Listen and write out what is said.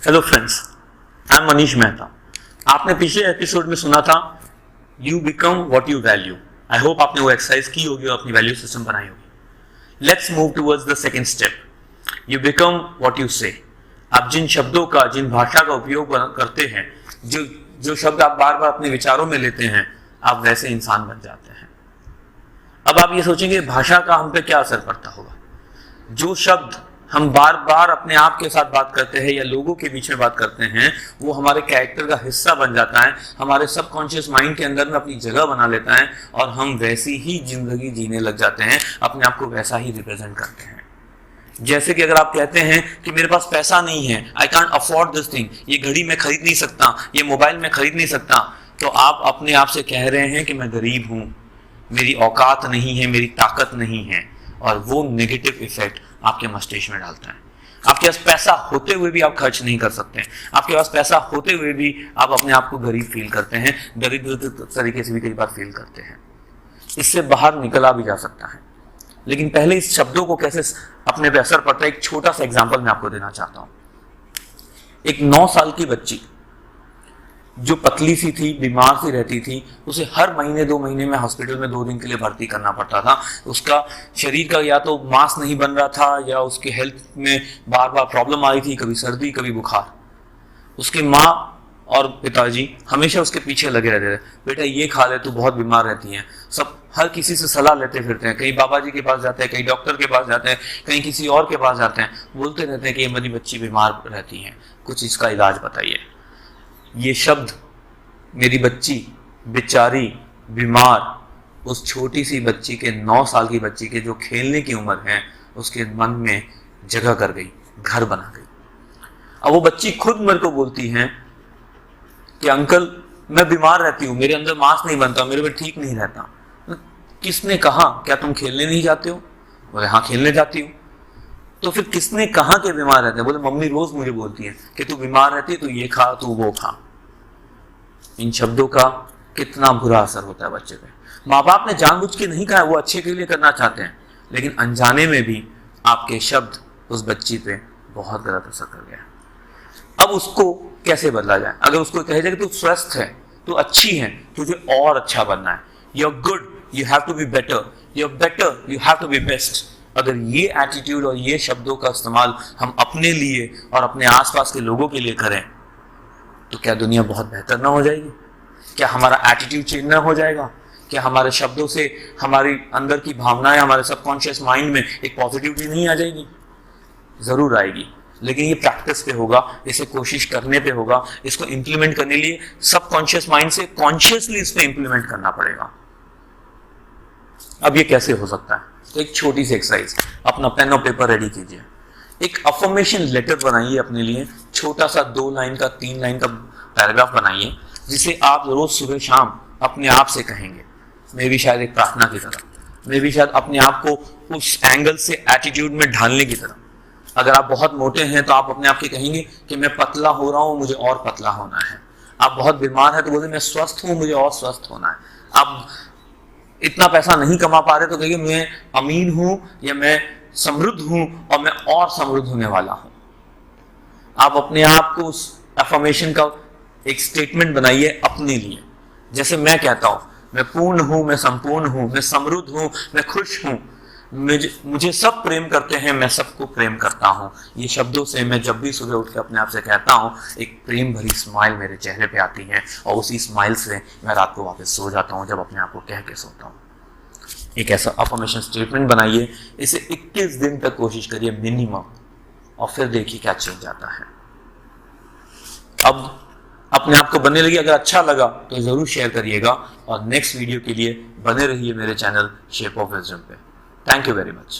Hello friends, I am Manish Mehta. आपने पिछले episode में सुना था you become what you value. I hope आपने वो एक्सरसाइज की होगी और अपनी वैल्यू सिस्टम बनाई होगी। Let's move towards the second step, you become what you से। आप जिन शब्दों का, जिन भाषा का उपयोग करते हैं, जो शब्द आप बार बार अपने विचारों में लेते हैं, आप वैसे इंसान बन जाते हैं। अब आप ये सोचेंगे भाषा का हम पे क्या असर पड़ता होगा। जो शब्द हम बार बार अपने आप के साथ बात करते हैं या लोगों के बीच में बात करते हैं, वो हमारे कैरेक्टर का हिस्सा बन जाता है, हमारे सबकॉन्शियस माइंड के अंदर में अपनी जगह बना लेता है और हम वैसी ही जिंदगी जीने लग जाते हैं, अपने आप को वैसा ही रिप्रेजेंट करते हैं। जैसे कि अगर आप कहते हैं कि मेरे पास पैसा नहीं है, I can't afford this thing, ये घड़ी मैं खरीद नहीं सकता, ये मोबाइल मैं खरीद नहीं सकता, तो आप अपने आप से कह रहे हैं कि मैं गरीब हूं, मेरी औकात नहीं है, मेरी ताकत नहीं है, और वो नेगेटिव इफेक्ट आपके मस्तिष्क में डालता है। आपके पास पैसा होते हुए भी आप खर्च नहीं कर सकते हैं, आपके पास पैसा होते हुए भी आप अपने आप को गरीब फील करते हैं, दरिद्र तरीके से भी कई बार फील करते हैं। इससे बाहर निकला भी जा सकता है, लेकिन पहले इस शब्दों को कैसे अपने पे असर पड़ता है, एक छोटा सा एग्जाम्पल मैं आपको देना चाहता हूं। एक 9 साल की बच्ची जो पतली सी थी, बीमार सी रहती थी, उसे हर महीने 2 महीने में हॉस्पिटल में 2 दिन के लिए भर्ती करना पड़ता था। उसका शरीर का या तो मांस नहीं बन रहा था या उसके हेल्थ में बार बार प्रॉब्लम आ रही थी, कभी सर्दी कभी बुखार। उसकी माँ और पिताजी हमेशा उसके पीछे लगे रहते थे, बेटा ये खा ले, तू बहुत बीमार रहती है। सब हर किसी से सलाह लेते फिरते हैं, कहीं बाबा जी के पास जाते हैं, कहीं डॉक्टर के पास जाते हैं, कहीं किसी और के पास जाते हैं, बोलते रहते हैं कि ये मेरी बच्ची बीमार रहती है, कुछ इसका इलाज बताइए। ये शब्द मेरी बच्ची बेचारी बीमार, उस छोटी सी बच्ची के, 9 साल की बच्ची के जो खेलने की उम्र है, उसके मन में जगह कर गई, घर बना गई। अब वो बच्ची खुद मेरे को बोलती है कि अंकल मैं बीमार रहती हूँ, मेरे अंदर मांस नहीं बनता, मेरे में ठीक नहीं रहता। किसने कहा? क्या तुम खेलने नहीं जाते हो? बोले हाँ खेलने जाती हूँ। तो फिर किसने कहा कि बीमार रहते हैं? बोले मम्मी रोज मुझे बोलती है कि तू बीमार रहती है, तू ये खा, तू वो खा। इन शब्दों का कितना बुरा असर होता है बच्चे पे। माँ बाप ने जानबूझ के नहीं कहा, वो अच्छे के लिए करना चाहते हैं, लेकिन अनजाने में भी आपके शब्द उस बच्ची पे बहुत गलत असर कर गया। अब उसको कैसे बदला जाए? अगर उसको कहे जाए कि तू स्वस्थ है, तू अच्छी है, तुझे और अच्छा बनना है, you are good, you have to be better, you are better, you have to be best. अगर ये एटीट्यूड और ये शब्दों का इस्तेमाल हम अपने लिए और अपने आसपास के लोगों के लिए करें, तो क्या दुनिया बहुत बेहतर ना हो जाएगी? क्या हमारा एटीट्यूड चेंज ना हो जाएगा? क्या हमारे शब्दों से हमारी अंदर की भावनाएं, हमारे सबकॉन्शियस माइंड में एक पॉजिटिविटी नहीं आ जाएगी? जरूर आएगी, लेकिन ये प्रैक्टिस पे होगा, इसे कोशिश करने पे होगा। इसको इंप्लीमेंट करने लिए सबकॉन्शियस माइंड से कॉन्शियसली इसको इंप्लीमेंट करना पड़ेगा। अब ये कैसे हो सकता है? तो एक छोटी सी एक्सरसाइज, अपना पेन और पेपर रेडी कीजिए, एक अफर्मेशन लेटर बनाइए अपने लिए, छोटा सा 2 लाइन का, 3 लाइन का पैराग्राफ बनाइए, जिसे आप रोज सुबह शाम अपने आप से कहेंगे। मे भी शायद एक प्रार्थना की तरह, मे भी शायद अपने आप को उस एंगल से एटीट्यूड में ढालने की तरह। अगर आप बहुत मोटे हैं तो आप अपने आप के कहेंगे कि मैं पतला हो रहा हूं, मुझे और पतला होना है। आप बहुत बीमार हैं तो बोले मैं स्वस्थ हूं, मुझे और स्वस्थ होना है। आप इतना पैसा नहीं कमा पा रहे तो कहिए मैं अमीर हूं या मैं समृद्ध हूं और मैं और समृद्ध होने वाला हूं। आप अपने आप को उस अफर्मेशन का एक स्टेटमेंट बनाइए अपने लिए। जैसे मैं कहता हूं, मैं पूर्ण हूं, मैं संपूर्ण हूं, मैं समृद्ध हूं, मैं खुश हूं, मुझे सब प्रेम करते हैं, मैं सबको प्रेम करता हूं। ये शब्दों से मैं जब भी सुबह उठ के अपने आप से कहता हूं, एक प्रेम भरी स्माइल मेरे चेहरे पे आती है और उसी स्माइल से मैं रात को वापस सो जाता हूं, जब अपने आप को कह के सोता हूं। एक ऐसा अफर्मेशन स्टेटमेंट बनाइए, इसे 21 दिन तक कोशिश करिए मिनिमम, और फिर देखिए क्या चेंज आता है। अब अपने आप को बनने लगी। अगर अच्छा लगा तो जरूर शेयर करिएगा और नेक्स्ट वीडियो के लिए बने रहिए मेरे चैनल शेप ऑफ विजडम पे। Thank you very much.